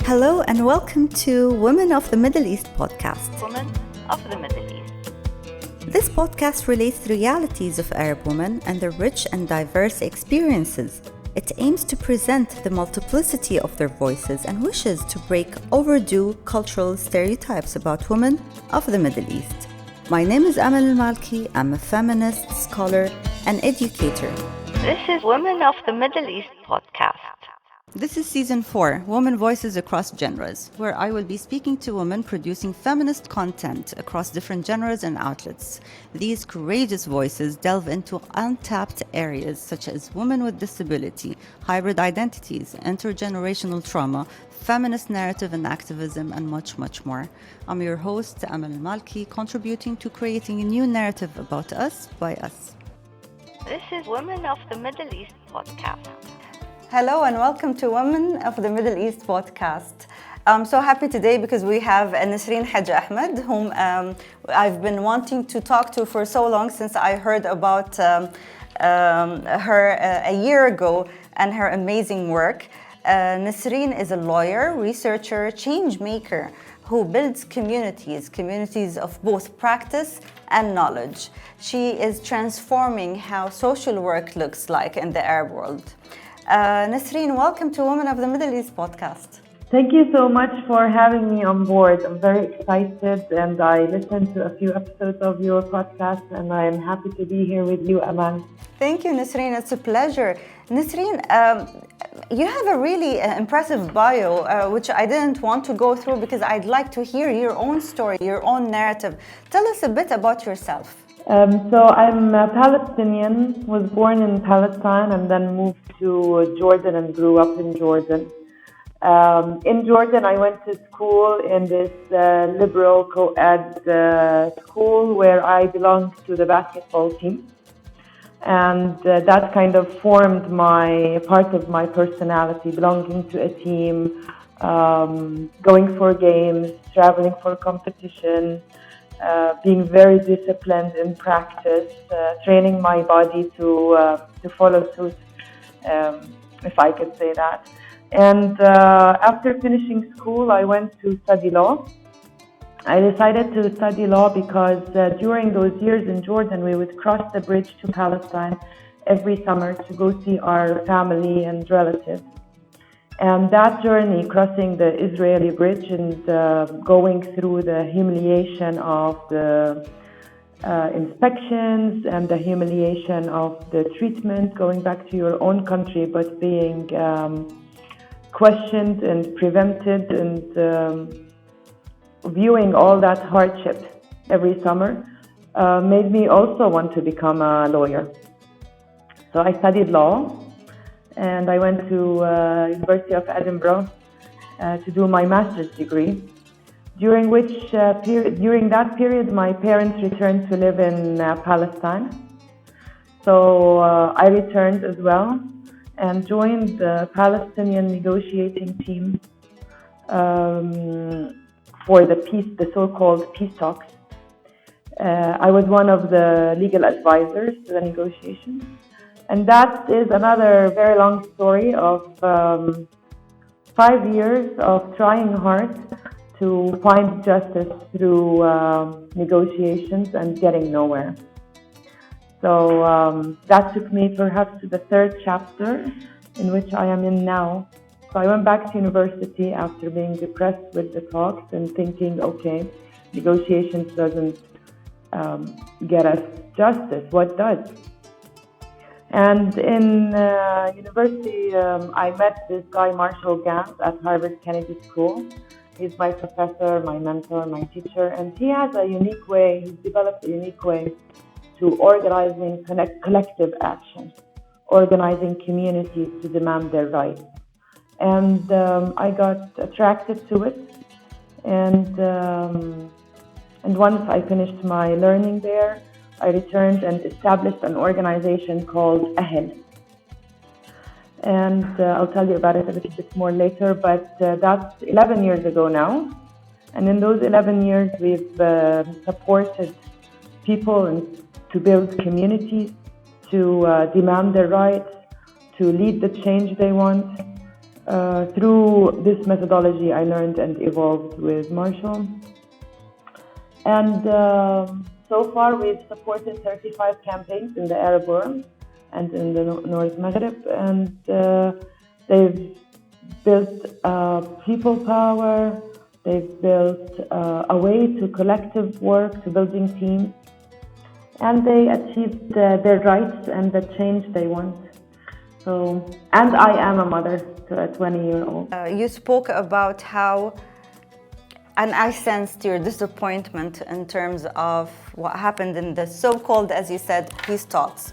Hello and welcome to Women of the Middle East podcast. Women of the Middle East. This podcast relates the realities of Arab women and their rich and diverse experiences. It aims to present the multiplicity of their voices and wishes to break overdue cultural stereotypes about women of the Middle East. My name is Ahel Malki. I'm a feminist, scholar, and educator. This is Women of the Middle East podcast. This is Season 4, Women Voices Across Genres, where I will be speaking to women producing feminist content across different genres and outlets. These courageous voices delve into untapped areas such as women with disability, hybrid identities, intergenerational trauma, feminist narrative and activism, and much, much more. I'm your host, Ahel Malki, contributing to creating a new narrative about us by us. This is Women of the Middle East podcast. Hello and welcome to Women of the Middle East podcast. I'm so happy today because we have Nisreen Haj Ahmad, whom I've been wanting to talk to for so long since I heard about her a year ago and her amazing work. Nisreen is a lawyer, researcher, change maker who builds communities of both practice and knowledge. She is transforming how social work looks like in the Arab world. Nisreen, welcome to Women of the Middle East podcast. Thank you so much for having me on board. I'm very excited and I listened to a few episodes of your podcast and I am happy to be here with you, Aman. Thank you, Nisreen. It's a pleasure. Nisreen, you have a really impressive bio, which I didn't want to go through because I'd like to hear your own story, your own narrative. Tell us a bit about yourself. So I'm a Palestinian, was born in Palestine and then moved to Jordan and grew up in Jordan. In Jordan, I went to school in this liberal co-ed school where I belonged to the basketball team. And that kind of formed part of my personality, belonging to a team, going for games, traveling for competition, being very disciplined in practice, training my body to follow suit, if I could say that. And after finishing school, I went to study law. I decided to study law because during those years in Jordan, we would cross the bridge to Palestine every summer to go see our family and relatives. And that journey, crossing the Israeli bridge and going through the humiliation of the inspections and the humiliation of the treatment, going back to your own country, but being questioned and prevented and viewing all that hardship every summer made me also want to become a lawyer. So I studied law and I went to University of Edinburgh to do my master's degree. During that period, my parents returned to live in Palestine. So I returned as well and joined the Palestinian negotiating team for the so-called peace talks. I was one of the legal advisors to the negotiations. And that is another very long story of 5 years of trying hard to find justice through negotiations and getting nowhere. So that took me perhaps to the third chapter in which I am in now. So I went back to university after being depressed with the talks and thinking, okay, negotiations doesn't get us justice. What does? And in university, I met this guy, Marshall Gans, at Harvard Kennedy School. He's my professor, my mentor, my teacher, and he has he's developed a unique way to organizing collective action, organizing communities to demand their rights. And I got attracted to it. And once I finished my learning there, I returned and established an organization called Ahel. And I'll tell you about it a little bit more later, but that's 11 years ago now. And in those 11 years, we've supported people to build communities, to demand their rights, to lead the change they want, Through this methodology, I learned and evolved with Marshall. And so far, we've supported 35 campaigns in the Arab world and in the North Maghreb, and they've built people power. They've built a way to collective work, to building teams, and they achieved their rights and the change they want. So, and I am a mother to a 20-year-old. You spoke about how, and I sensed your disappointment in terms of what happened in the so-called, as you said, peace talks.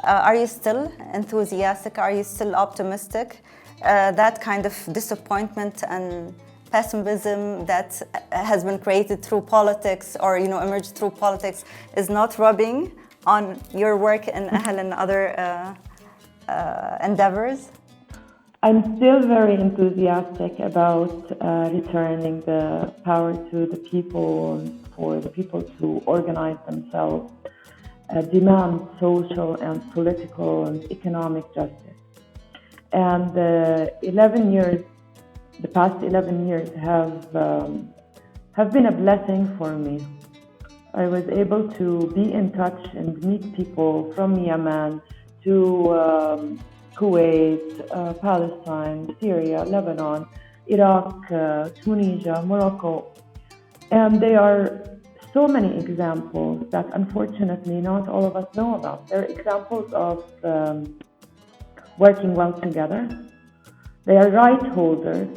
Are you still enthusiastic? Are you still optimistic? That kind of disappointment and pessimism that has been created through politics or emerged through politics is not rubbing on your work in Ahel and other endeavors? I'm still very enthusiastic about returning the power to the people, for the people to organize themselves, demand social and political and economic justice. And the past 11 years have been a blessing for me. I was able to be in touch and meet people from Yemen to Kuwait, Palestine, Syria, Lebanon, Iraq, Tunisia, Morocco. And there are so many examples that unfortunately not all of us know about. They're examples of working well together. They are right holders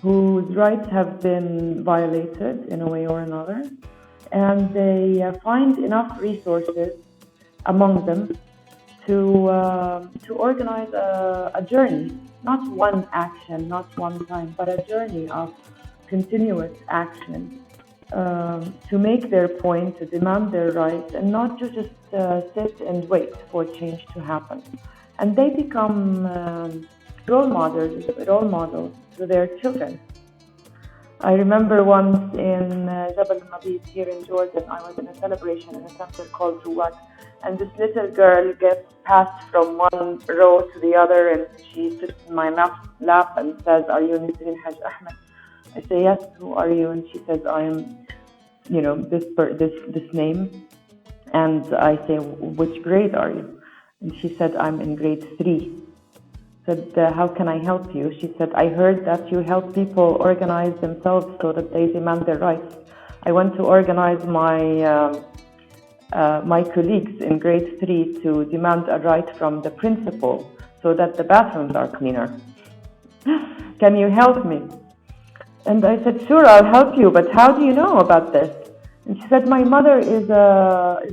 whose rights have been violated in a way or another. And they find enough resources among them to organize a journey, not one action, not one time, but a journey of continuous action to make their point, to demand their rights, and not to just sit and wait for change to happen. And they become role models to their children. I remember once in Jabal al-Mabit here in Jordan, I was in a celebration in a center called Ruwat, and this little girl gets passed from one row to the other, and she sits in my lap and says, "Are you Nisreen Haj Ahmad?" I say, "Yes, who are you?" And she says, "I am, this name." And I say, "Which grade are you?" And she said, "I'm in grade 3. Said, "How can I help you?" She said, "I heard that you help people organize themselves so that they demand their rights. I want to organize my colleagues in grade 3 to demand a right from the principal so that the bathrooms are cleaner. Can you help me?" And I said, "Sure, I'll help you, but how do you know about this?" And she said, "My mother is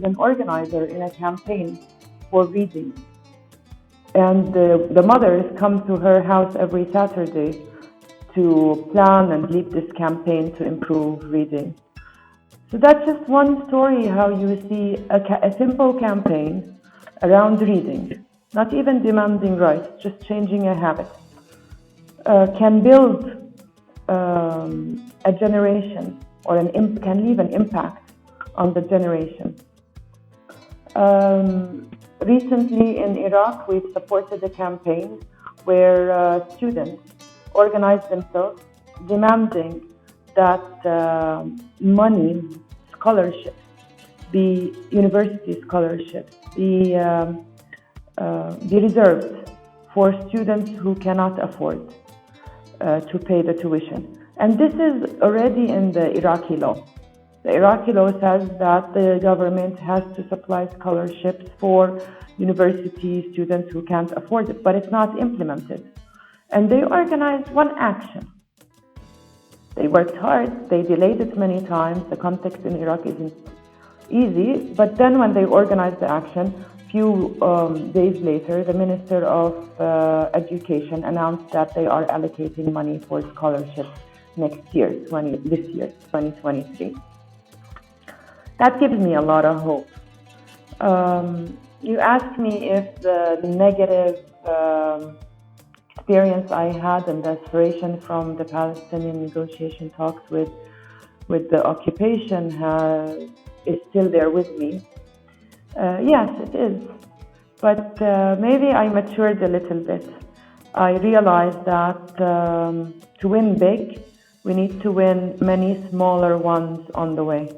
an organizer in a campaign for reading. And the mothers come to her house every Saturday to plan and lead this campaign to improve reading." So that's just one story how you see a simple campaign around reading, not even demanding rights, just changing a habit, can build a generation or can leave an impact on the generation. Recently in Iraq, we've supported a campaign where students organized themselves demanding that money, scholarships, university scholarships, be reserved for students who cannot afford to pay the tuition. And this is already in the Iraqi law. The Iraqi law says that the government has to supply scholarships for university students who can't afford it, but it's not implemented. And they organized one action. They worked hard, they delayed it many times. The context in Iraq isn't easy, but then when they organized the action, few days later, the Minister of Education announced that they are allocating money for scholarships next year, 2023. That gives me a lot of hope. You asked me if the negative experience I had and the aspiration from the Palestinian negotiation talks with the occupation is still there with me. Yes, it is. But maybe I matured a little bit. I realized that to win big, we need to win many smaller ones on the way.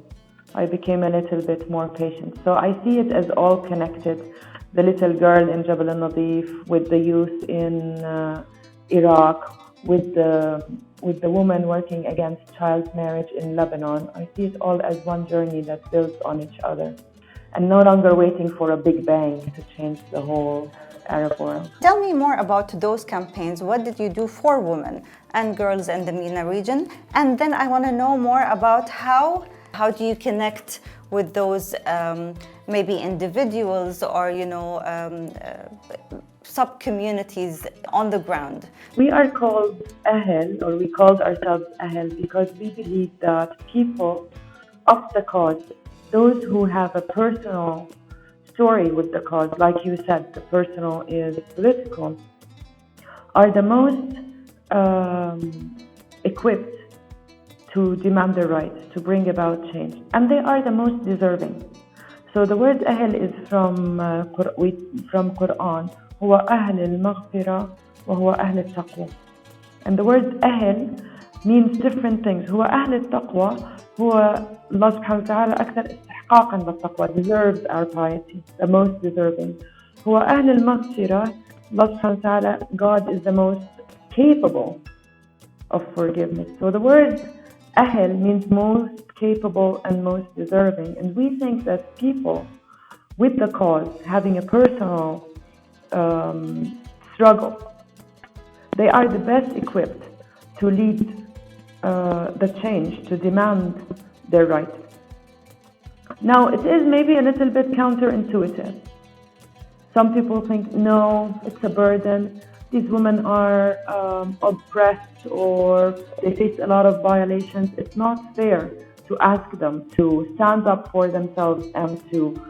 I became a little bit more patient. So I see it as all connected. The little girl in Jabal al-Nadif, with the youth in Iraq, with the woman working against child marriage in Lebanon. I see it all as one journey that builds on each other, and no longer waiting for a big bang to change the whole Arab world. Tell me more about those campaigns. What did you do for women and girls in the MENA region? And then I want to know more about how do you connect with those maybe individuals or sub-communities on the ground? We are called Ahel, or we called ourselves Ahel, because we believe that people of the cause, those who have a personal story with the cause, like you said, the personal is political, are the most equipped to demand their rights, to bring about change, and they are the most deserving. So the word Ahel is from Quran. هو أهل المغفرة وهو أهل التقوى. And the word أهل means different things. هو أهل التقوى هو الله سبحانه وتعالى أكثر استحقاقا بالتقوى, deserves our piety, the most deserving. هو أهل المغفرة, Allah سبحانه وتعالى, God is the most capable of forgiveness. So the word أهل means most capable and most deserving. And we think that people with the cause, having a personal struggle, they are the best equipped to lead the change, to demand their rights. Now, it is maybe a little bit counterintuitive. Some people think, no, it's a burden. These women are oppressed, or they face a lot of violations. It's not fair to ask them to stand up for themselves and to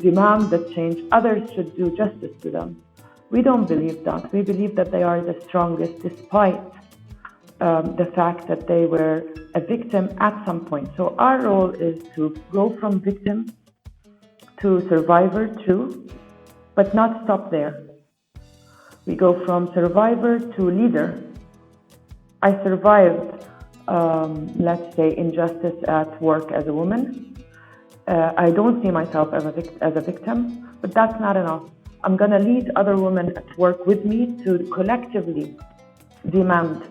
demand the change. Others should do justice to them. We don't believe that. We believe that they are the strongest, despite the fact that they were a victim at some point. So our role is to go from victim to survivor too, but not stop there. We go from survivor to leader. I survived, let's say, injustice at work as a woman. I don't see myself as a victim, but that's not enough. I'm going to lead other women at work with me to collectively demand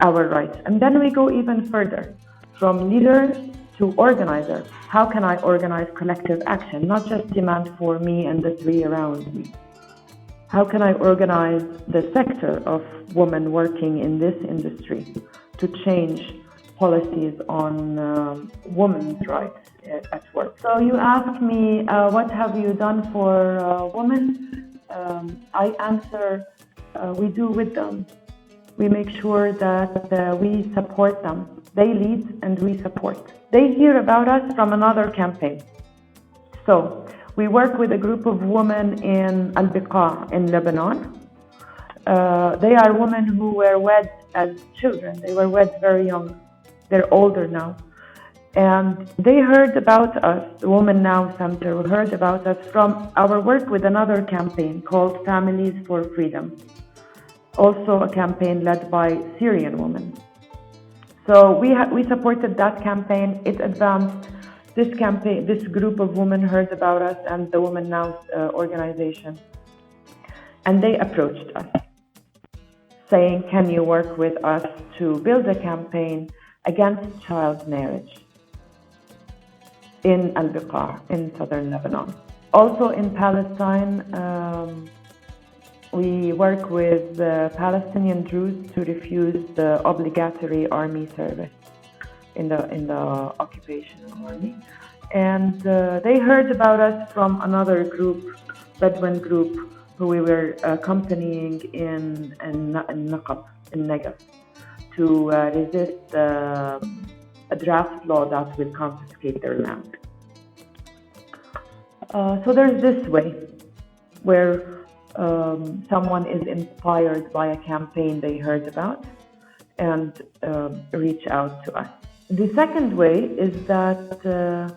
our rights. And then we go even further, from leader to organizer. How can I organize collective action, not just demand for me and the three around me? How can I organize the sector of women working in this industry to change policies on women's rights at work? So you asked me, what have you done for women? I answer, we do with them. We make sure that we support them. They lead and we support. They hear about us from another campaign. So we work with a group of women in Al-Biqa in Lebanon. They are women who were wed as children. They were wed very young. They're older now. And they heard about us, the Women Now Center heard about us from our work with another campaign called Families for Freedom. Also a campaign led by Syrian women. So we supported that campaign. It advanced. This campaign, this group of women heard about us and the Women Now organization. And they approached us, saying, can you work with us to build a campaign against child marriage in Al-Biqa, in southern Lebanon. Also in Palestine, we work with Palestinian Druze to refuse the obligatory army service in the occupational army. And they heard about us from another group, Bedouin group, who we were accompanying in Naqab, in Negev, to resist a draft law that will confiscate their land. So there's this way where someone is inspired by a campaign they heard about and reach out to us. The second way is that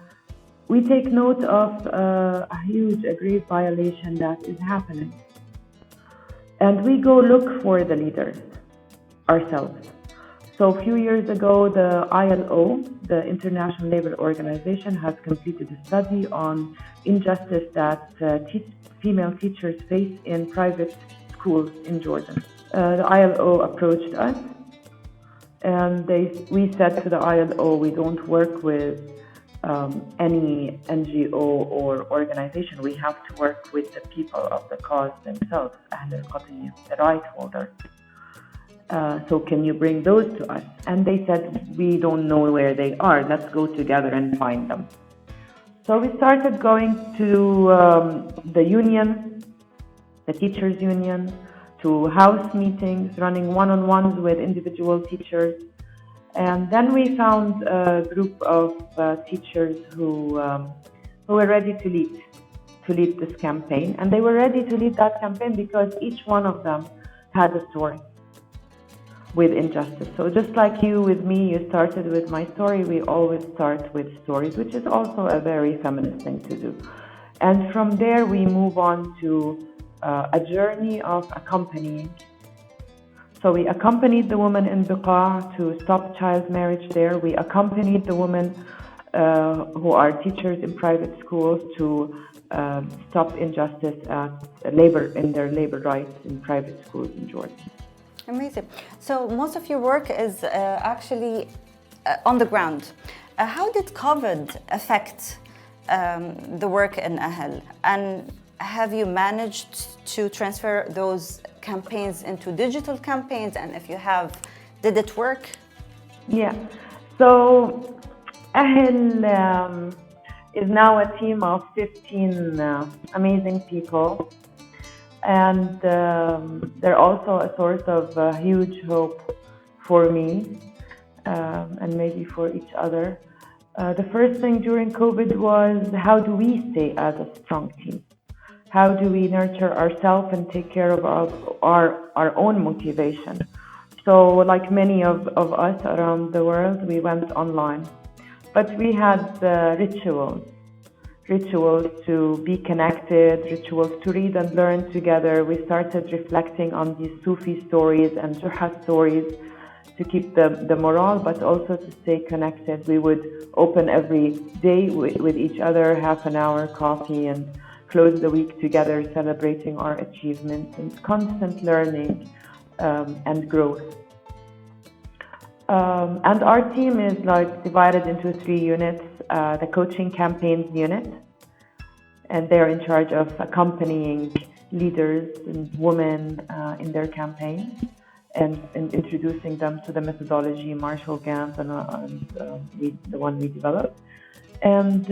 we take note of a huge, grave violation that is happening. And we go look for the leaders ourselves. So a few years ago, the ILO, the International Labour Organization, has completed a study on injustice that female teachers face in private schools in Jordan. The ILO approached us, and we said to the ILO, we don't work with any NGO or organization. We have to work with the people of the cause themselves, Ahel, the right holders. So can you bring those to us? And they said, we don't know where they are. Let's go together and find them. So we started going to the union, the teachers' union, to house meetings, running one-on-ones with individual teachers. And then we found a group of teachers who were ready to lead this campaign. And they were ready to lead that campaign because each one of them had a story with injustice. So just like you with me, you started with my story, we always start with stories, which is also a very feminist thing to do. And from there, we move on to a journey of accompanying. So we accompanied the women in Beqa to stop child marriage there. We accompanied the women who are teachers in private schools to stop injustice in their labor rights in private schools in Jordan. Amazing. So most of your work is actually on the ground. How did COVID affect the work in Ahel? And have you managed to transfer those campaigns into digital campaigns? And if you have, did it work? Yeah. So Ahel is now a team of 15 amazing people. And they're also a source of huge hope for me and maybe for each other. The first thing during COVID was, how do we stay as a strong team? How do we nurture ourselves and take care of our own motivation? So like many of us around the world, we went online. But we had rituals to be connected, rituals to read and learn together. We started reflecting on these Sufi stories and Juha stories to keep the morale, but also to stay connected. We would open every day with each other, half an hour coffee, and close the week together, celebrating our achievements and constant learning and growth. And our team is divided into 3 units. The coaching campaigns unit, and they're in charge of accompanying leaders and women in their campaigns and introducing them to the methodology, Marshall Gantt, and the one we developed. And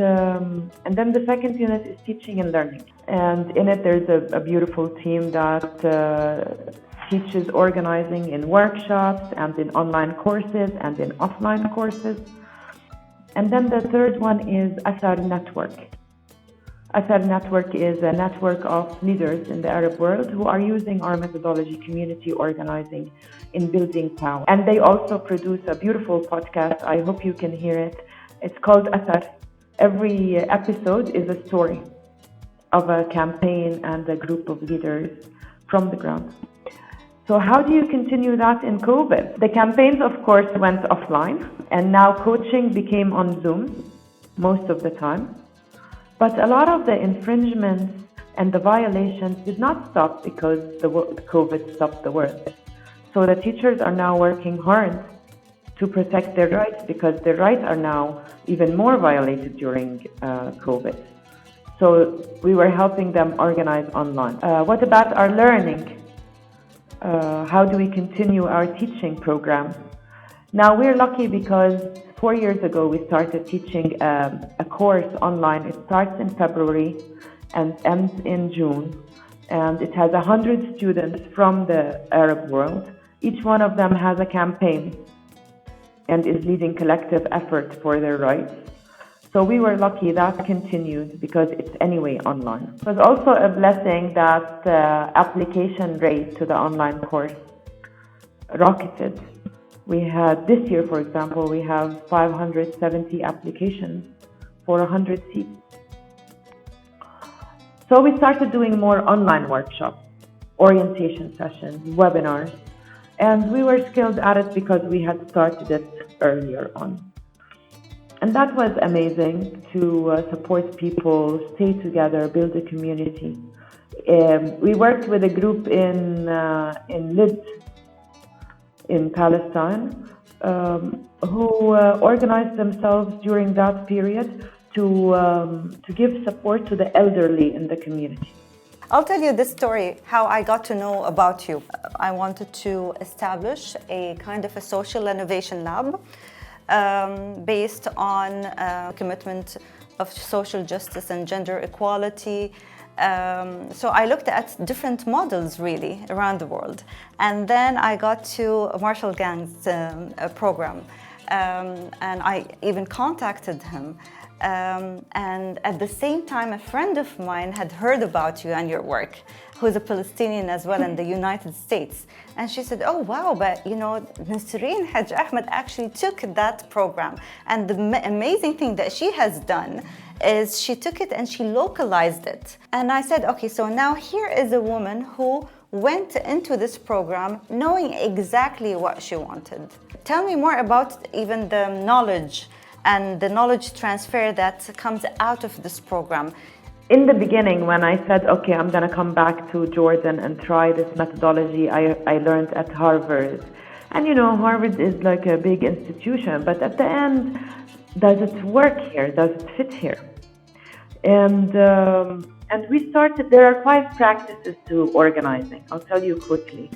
then the second unit is teaching and learning. And in it, there's a beautiful team that teaches organizing in workshops and in online courses and in offline courses. And then the third one is Ahel Network. Ahel Network is a network of leaders in the Arab world who are using our methodology, community organizing, in building power. And they also produce a beautiful podcast. I hope you can hear it. It's called Ahel. Every episode is a story of a campaign and a group of leaders from the ground. So how do you continue that in COVID? The campaigns, of course, went offline, and now coaching became on Zoom most of the time. But a lot of the infringements and the violations did not stop because the COVID stopped the world. So the teachers are now working hard to protect their rights because their rights are now even more violated during COVID. So we were helping them organize online. What about our learning? How do we continue our teaching program? Now we're lucky because 4 years ago we started teaching a course online. It starts in February and ends in June. And it has 100 students from the Arab world. Each one of them has a campaign and is leading collective effort for their rights. So we were lucky that continued because it's anyway online. It was also a blessing that application rate to the online course rocketed. We had this year, for example, we have 570 applications for 100 seats. So we started doing more online workshops orientation sessions, webinars. And we were skilled at it because we had started it earlier on. And that was amazing to support people, stay together, build a community. We worked with a group in Lid in Palestine who organized themselves during that period to give support to the elderly in the community. I'll tell you this story, how I got to know about you. I wanted to establish a kind of a social innovation lab based on commitment of social justice and gender equality. So I looked at different models really around the world. And then I got to Marshall Gang's program. And I even contacted him. And at the same time, a friend of mine had heard about you and your work, who's a Palestinian as well in the United States. And she said, oh, wow, but you know, Nisreen Haj Ahmad actually took that program. And the amazing thing that she has done is she took it and she localized it. And I said, okay, so now here is a woman who went into this program knowing exactly what she wanted. Tell me more about even the knowledge and the knowledge transfer that comes out of this program. In the beginning, when I said, okay, I'm going to come back to Jordan and try this methodology I learned at Harvard. And you know, Harvard is like a big institution, but at the end, does it work here? Does it fit here? And we started, there are 5 practices to organizing. I'll tell you quickly.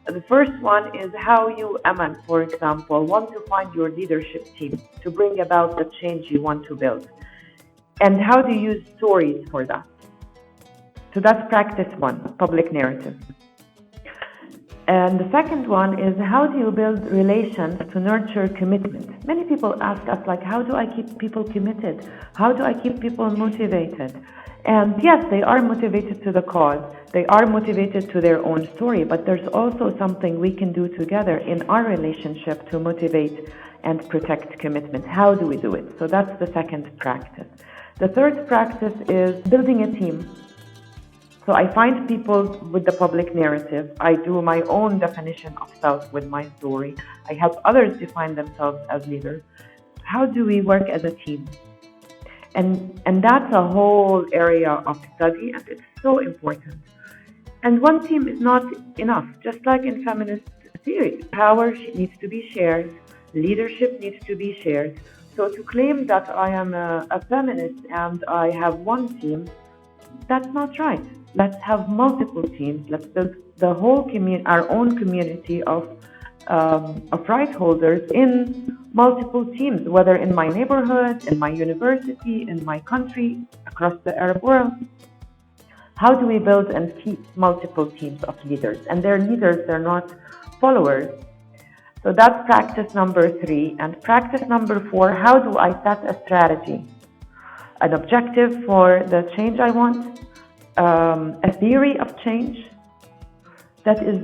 The first one is how you, Aman, for example, want to find your leadership team to bring about the change you want to build. And how do you use stories for that? So that's practice 1, public narrative. And the second one is how do you build relations to nurture commitment? Many people ask us, like, how do I keep people committed? How do I keep people motivated? And yes, they are motivated to the cause. They are motivated to their own story, but there's also something we can do together in our relationship to motivate and protect commitment. How do we do it? So that's the second practice. The third practice is building a team. So I find people with the public narrative. I do my own definition of self with my story. I help others define themselves as leaders. How do we work as a team? And that's a whole area of study, and it's so important. And one team is not enough, just like in feminist theory. Power needs to be shared, leadership needs to be shared. So to claim that I am a feminist and I have one team, that's not right. Let's have multiple teams. Let's build the whole our own community of right holders in multiple teams, whether in my neighborhood, in my university, in my country, across the Arab world. How do we build and keep multiple teams of leaders? And they're leaders, they're not followers. So that's practice number 3. And practice number 4, how do I set a strategy? An objective for the change I want, a theory of change that is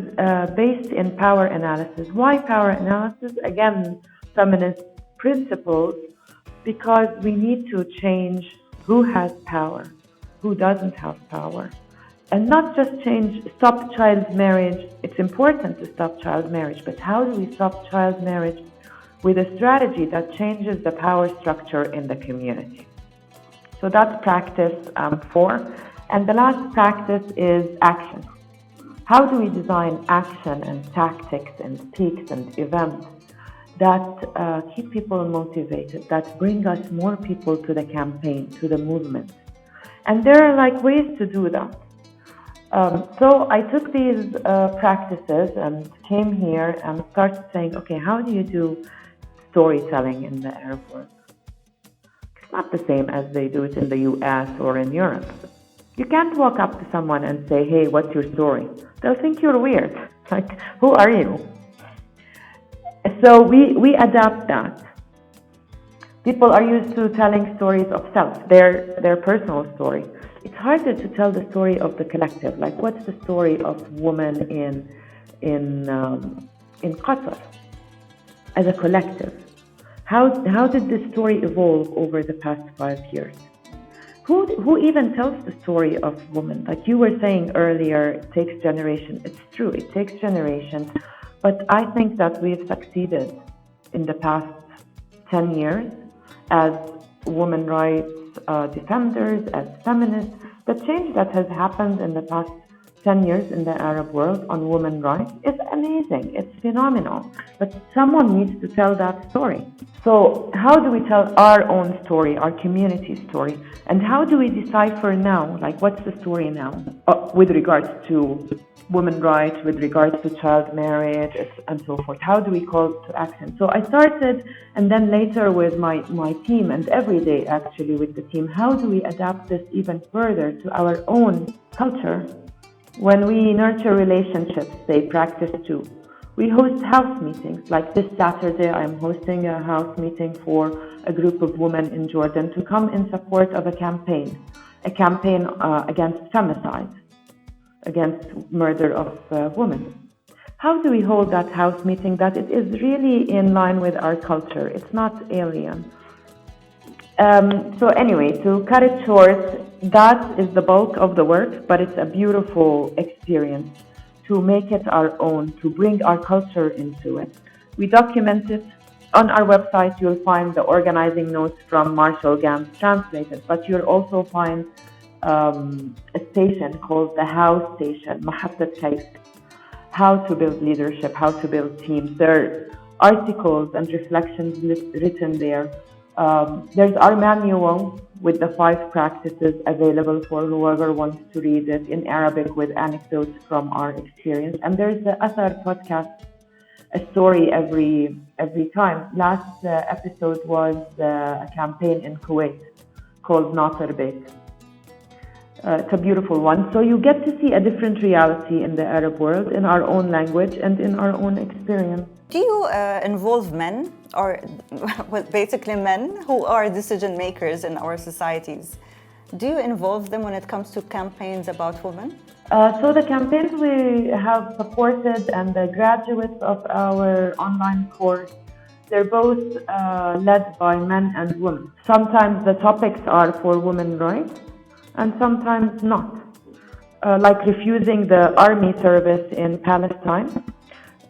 based in power analysis. Why power analysis? Again, feminist principles, because we need to change who has power, who doesn't have power. And not just stop child marriage. It's important to stop child marriage, but how do we stop child marriage with a strategy that changes the power structure in the community? So that's practice 4. And the last practice is action. How do we design action and tactics and speaks and events that keep people motivated, that bring us more people to the campaign, to the movement? And there are like ways to do that. So I took these practices and came here and started saying, okay, how do you do storytelling in the Arab world? It's not the same as they do it in the US or in Europe. You can't walk up to someone and say, hey, what's your story? They'll think you're weird. Like, who are you? So we adapt that. People are used to telling stories of self, their personal story. It's harder to tell the story of the collective. Like, what's the story of women in Qatar as a collective? How did this story evolve over the past 5 years? who even tells the story of women? Like you were saying earlier, it takes generations. It's true, it takes generations. But I think that we've succeeded in the past 10 years as women rights defenders, as feminists. The change that has happened in the past 10 years in the Arab world on women's rights is amazing. It's phenomenal. But someone needs to tell that story. So how do we tell our own story, our community story? And how do we decipher now, like what's the story now with regards to women's rights, with regards to child marriage and so forth? How do we call to action? So I started, and then later with my team, and every day actually with the team, how do we adapt this even further to our own culture? When we nurture relationships, they practice too. We host house meetings. Like this Saturday, I'm hosting a house meeting for a group of women in Jordan to come in support of a campaign against femicide, against murder of women. How do we hold that house meeting that it is really in line with our culture? It's not alien. So anyway, to cut it short, that is the bulk of the work, but it's a beautiful experience to make it our own, to bring our culture into it. We document it. On our website, you'll find the organizing notes from Marshall Gans translated, but you'll also find a station called the How Station, Mahattat Kayf, how to build leadership, how to build teams. There are articles and reflections written there. There's our manual with the 5 practices available for whoever wants to read it in Arabic with anecdotes from our experience. And there's the Athar podcast, a story every time. Last episode was a campaign in Kuwait called Nasser Bek. It's a beautiful one. So you get to see a different reality in the Arab world, in our own language and in our own experience. Do you involve men, or well, basically men who are decision makers in our societies? Do you involve them when it comes to campaigns about women? So the campaigns we have supported and the graduates of our online course, they're both led by men and women. Sometimes the topics are for women's rights and sometimes not. Like refusing the army service in Palestine,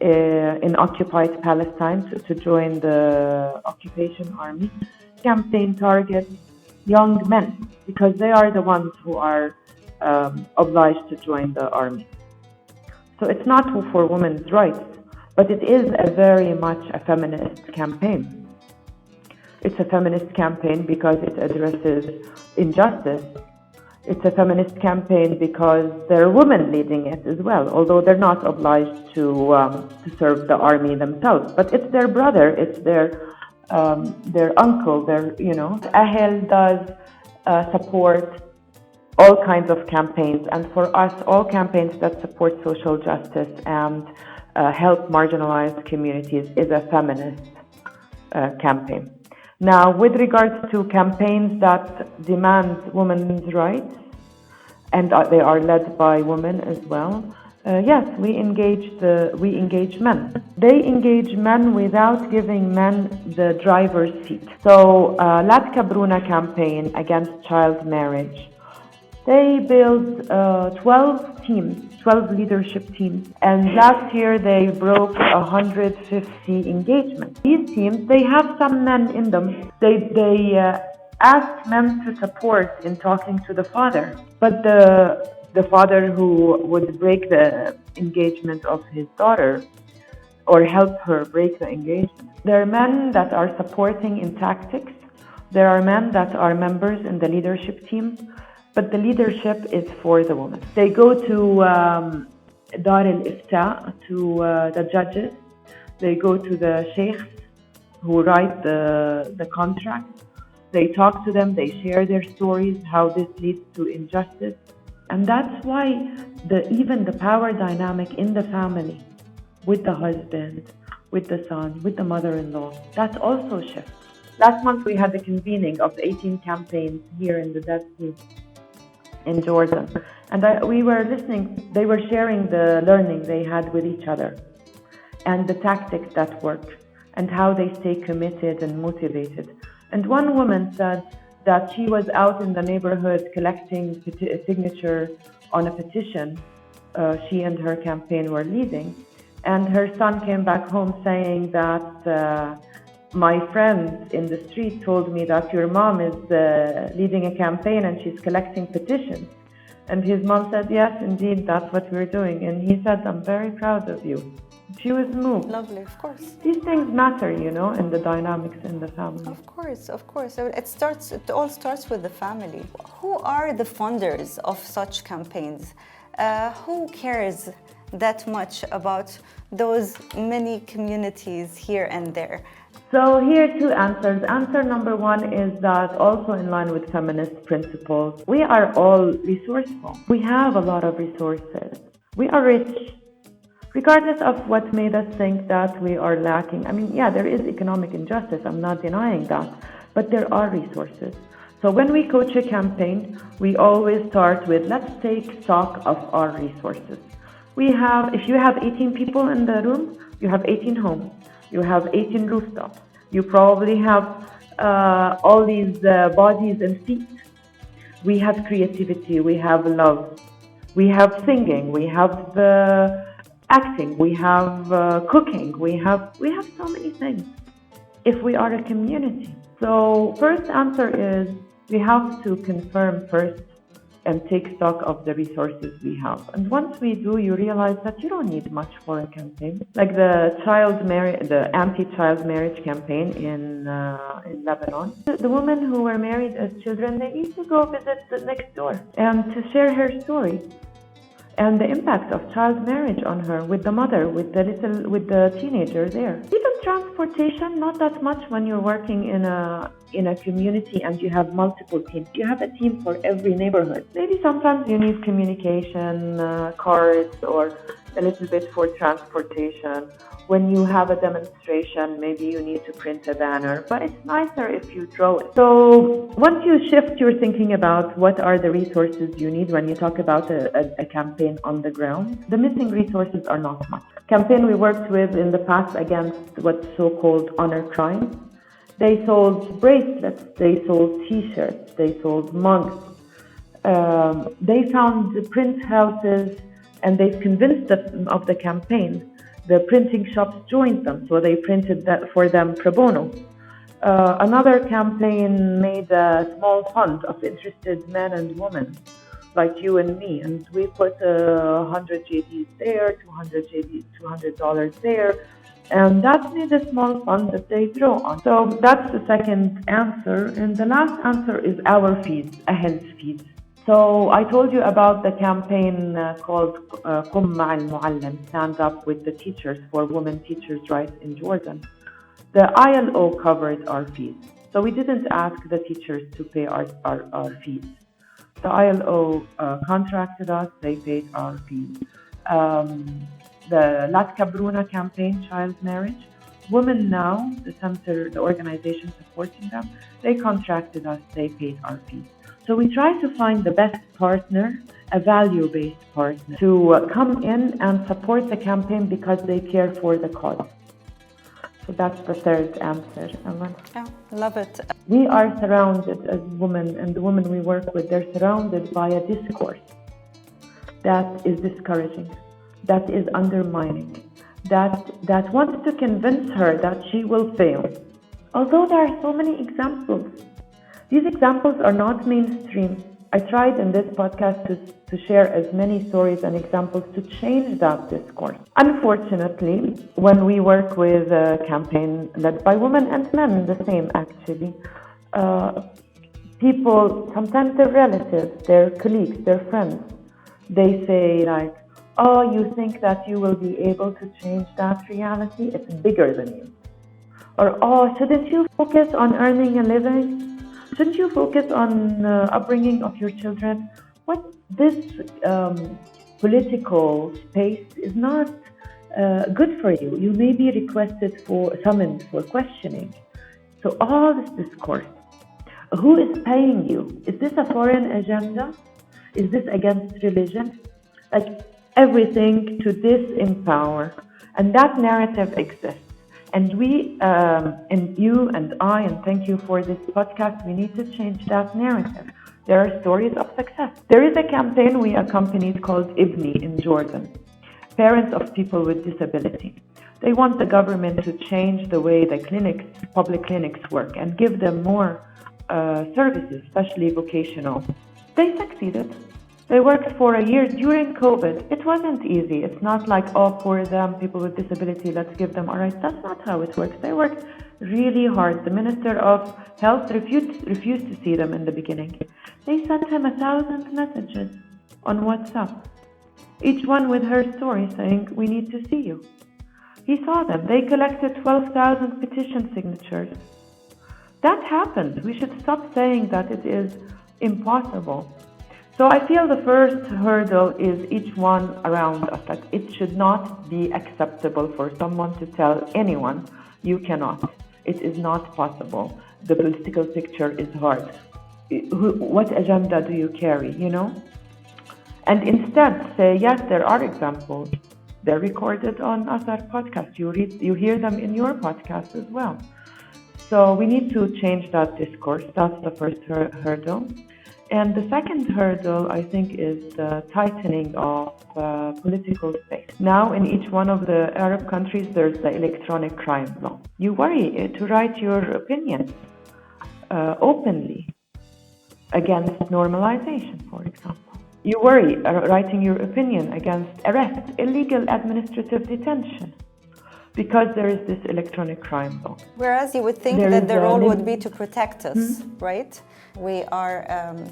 in occupied Palestine, to join the occupation army. Campaign targets young men because they are the ones who are obliged to join the army. So it's not for women's rights, but it is a very much a feminist campaign. It's a feminist campaign because it addresses injustice. It's a feminist campaign because there are women leading it as well, although they're not obliged to serve the army themselves. But it's their brother, it's their uncle, Ahel does support all kinds of campaigns, and for us, all campaigns that support social justice and help marginalized communities is a feminist campaign. Now, with regards to campaigns that demand women's rights, and they are led by women as well, yes, we engage men. They engage men without giving men the driver's seat. So, La Tkabruna campaign against child marriage, they built 12 leadership teams, and last year they broke 150 engagements. These teams, they have some men in them. They asked men to support in talking to the father, but the father who would break the engagement of his daughter or help her break the engagement. There are men that are supporting in tactics. There are men that are members in the leadership team. But the leadership is for the woman. They go to Dar al-Ifta, to the judges. They go to the sheikhs who write the contract. They talk to them, they share their stories, how this leads to injustice. And that's why even the power dynamic in the family, with the husband, with the son, with the mother-in-law, that's also shifts. Last month we had the convening of the 18 campaigns here in the Dead Sea in Jordan. And we were listening, they were sharing the learning they had with each other and the tactics that work and how they stay committed and motivated. And one woman said that she was out in the neighborhood collecting signature on a petition she and her campaign were leading. And her son came back home saying that my friends in the street told me that your mom is leading a campaign and she's collecting petitions. And his mom said, yes, indeed, that's what we're doing. And he said, I'm very proud of you. She was moved. Lovely, of course. These things matter, you know, in the dynamics in the family. Of course, of course. So it all starts with the family. Who are the funders of such campaigns? Who cares that much about those many communities here and there? So here are two answers. Answer number one is that, also in line with feminist principles, we are all resourceful. We have a lot of resources. We are rich, regardless of what made us think that we are lacking. I mean, yeah, there is economic injustice. I'm not denying that, but there are resources. So when we coach a campaign, we always start with, let's take stock of our resources. If you have 18 people in the room, you have 18 homes. You have 18 rooftops. You probably have all these bodies and feet. We have creativity. We have love. We have singing. We have acting. We have cooking. We have so many things if we are a community. So first answer is we have to confirm first and take stock of the resources we have. And once we do, you realize that you don't need much for a campaign. Like the anti-child marriage campaign in Lebanon. The women who were married as children, they used to go visit the next door and to share her story and the impact of child marriage on her, with the mother, with the teenager there. Even transportation, not that much when you're working in a community and you have multiple teams. You have a team for every neighborhood. Maybe sometimes you need communication cards or a little bit for transportation. When you have a demonstration, maybe you need to print a banner, but it's nicer if you draw it. So once you shift your thinking about what are the resources you need when you talk about a campaign on the ground, the missing resources are not much. Campaign we worked with in the past against what's so-called honor crimes. They sold bracelets, they sold t-shirts, they sold mugs. They found the print houses and they've convinced them of the campaign. The printing shops joined them, so they printed that for them pro bono. Another campaign made a small fund of interested men and women, like you and me, and we put 100 JDs there, 200 JDs, $200 there, and that made a small fund that they draw on. So that's the second answer, and the last answer is our fees, Ahel's fees. So I told you about the campaign called قم مع المعلم, Stand Up with the Teachers for Women Teachers' Rights in Jordan. The ILO covered our fees. So we didn't ask the teachers to pay our fees. The ILO contracted us, they paid our fees. The La Tkabruna campaign, child marriage, Women Now, the organization supporting them, they contracted us, they paid our fees. So we try to find the best partner, a value-based partner, to come in and support the campaign because they care for the cause. So that's the third answer. Yeah, love it. We are surrounded as women, and the women we work with, they're surrounded by a discourse that is discouraging, that is undermining, that wants to convince her that she will fail. Although there are so many examples, these examples are not mainstream. I tried in this podcast to share as many stories and examples to change that discourse. Unfortunately, when we work with a campaign led by women and men, the same actually, people, sometimes their relatives, their colleagues, their friends, they say like, oh, you think that you will be able to change that reality? It's bigger than you. Or, oh, shouldn't you focus on earning a living? Shouldn't you focus on upbringing of your children? This political space is not good for you. You may be summoned for questioning. So all this discourse, who is paying you? Is this a foreign agenda? Is this against religion? Like everything to disempower. And that narrative exists. And and you and I, and thank you for this podcast, we need to change that narrative. There are stories of success. There is a campaign we accompanied called IBNI in Jordan, Parents of People with Disability. They want the government to change the way the public clinics work and give them more services, especially vocational. They succeeded. They worked for a year during COVID. It wasn't easy. It's not like, oh, poor them, people with disability, let's give them a right. That's not how it works. They worked really hard. The Minister of Health refused to see them in the beginning. They sent him 1,000 messages on WhatsApp, each one with her story saying, we need to see you. He saw them. They collected 12,000 petition signatures. That happened. We should stop saying that it is impossible. So I feel the first hurdle is each one around us. That it should not be acceptable for someone to tell anyone, you cannot. It is not possible. The political picture is hard. What agenda do you carry, And instead say, yes, there are examples. They're recorded on our podcast. You hear them in your podcast as well. So we need to change that discourse. That's the first hurdle. And the second hurdle, I think, is the tightening of political space. Now, in each one of the Arab countries, there's the electronic crime law. You worry to write your opinion openly against normalization, for example. You worry writing your opinion against arrest, illegal administrative detention, because there is this electronic crime law. Whereas you would think that the role would be to protect us, right? We are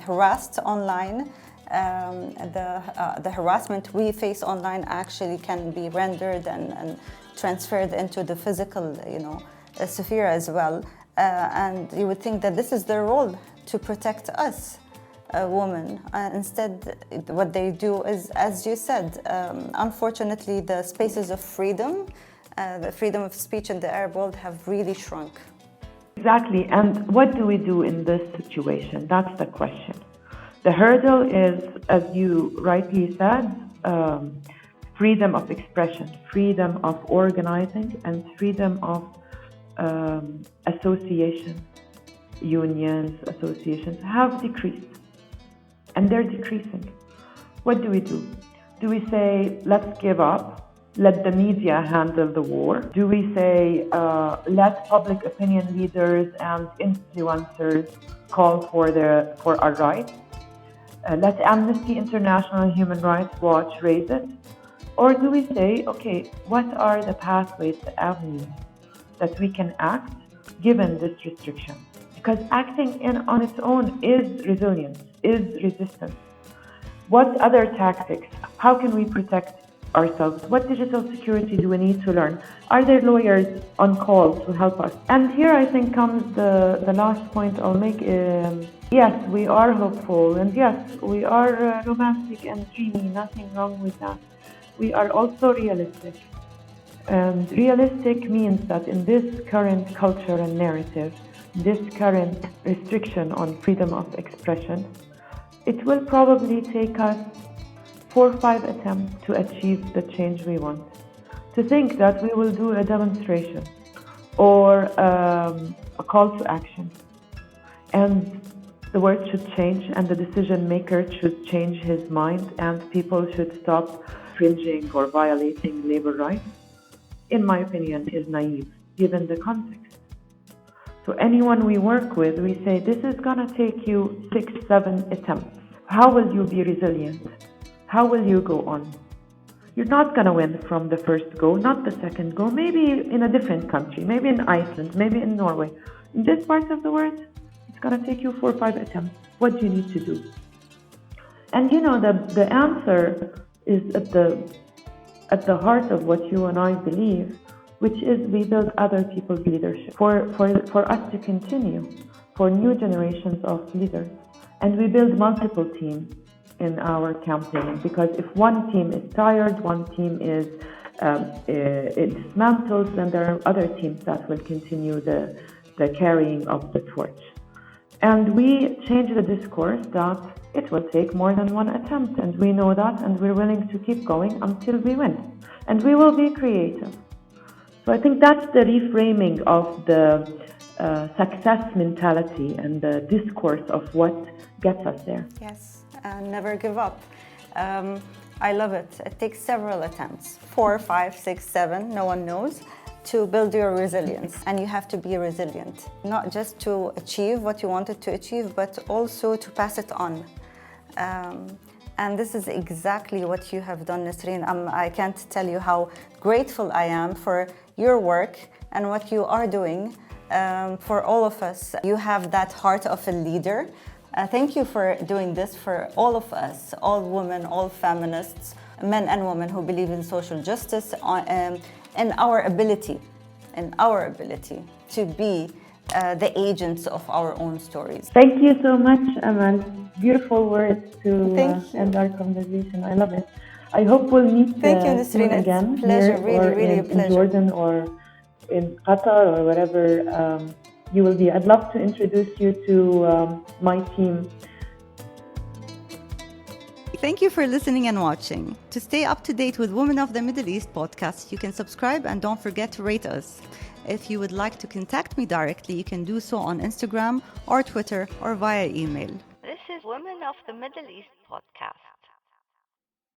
harassed online. The harassment we face online actually can be rendered and transferred into the physical, sphere as well. And you would think that this is their role, to protect us, women. Instead, what they do is, as you said, unfortunately, the spaces of freedom, the freedom of speech in the Arab world have really shrunk. Exactly. And what do we do in this situation? That's the question. The hurdle is, as you rightly said, freedom of expression, freedom of organizing, and freedom of association. Unions, associations have decreased, and they're decreasing. What do? Do we say, let's give up, let the media handle the war? Do we say, let public opinion leaders and influencers call for our rights? Let Amnesty International and Human Rights Watch raise it? Or do we say, okay, what are the pathways, the avenues that we can act given this restriction? Because acting on its own is resilience, is resistance. What other tactics? How can we protect ourselves? What digital security do we need to learn? Are there lawyers on call to help us? And here I think comes the last point I'll make. Yes, we are hopeful, and yes, we are romantic and dreamy, nothing wrong with that. We are also realistic. And realistic means that in this current culture and narrative, this current restriction on freedom of expression, it will probably take us 4 or 5 attempts to achieve the change we want. To think that we will do a demonstration or a call to action, and the world should change, and the decision maker should change his mind, and people should stop infringing or violating labor rights, in my opinion, is naive, given the context. So anyone we work with, we say, this is going to take you 6, 7 attempts. How will you be resilient? How will you go on? You're not going to win from the first go, not the second go, maybe in a different country, maybe in Iceland, maybe in Norway. In this part of the world, it's going to take you 4 or 5 attempts. What do you need to do? And the answer is at the heart of what you and I believe, which is we build other people's leadership for us to continue, for new generations of leaders. And we build multiple teams in our campaign, because if one team is tired, one team is it dismantles, then there are other teams that will continue the carrying of the torch. And we change the discourse that it will take more than 1 attempt, and we know that, and we're willing to keep going until we win. And we will be creative. So I think that's the reframing of the success mentality and the discourse of what gets us there. Yes, and never give up. I love it. It takes several attempts, 4, 5, 6, 7, no one knows, to build your resilience. And you have to be resilient, not just to achieve what you wanted to achieve, but also to pass it on. And this is exactly what you have done, Nisreen. I can't tell you how grateful I am for your work and what you are doing for all of us. You have that heart of a leader. Thank you for doing this for all of us, all women, all feminists, men and women who believe in social justice, and our ability to be the agents of our own stories. Thank you so much, Amal. Beautiful words to end our conversation. I love it. I hope we'll meet soon again pleasure, here really, or really in Jordan or in Qatar or wherever you will be. I'd love to introduce you to my team. Thank you for listening and watching. To stay up to date with Women of the Middle East podcast, you can subscribe and don't forget to rate us. If you would like to contact me directly, you can do so on Instagram or Twitter or via email. This is Women of the Middle East podcast.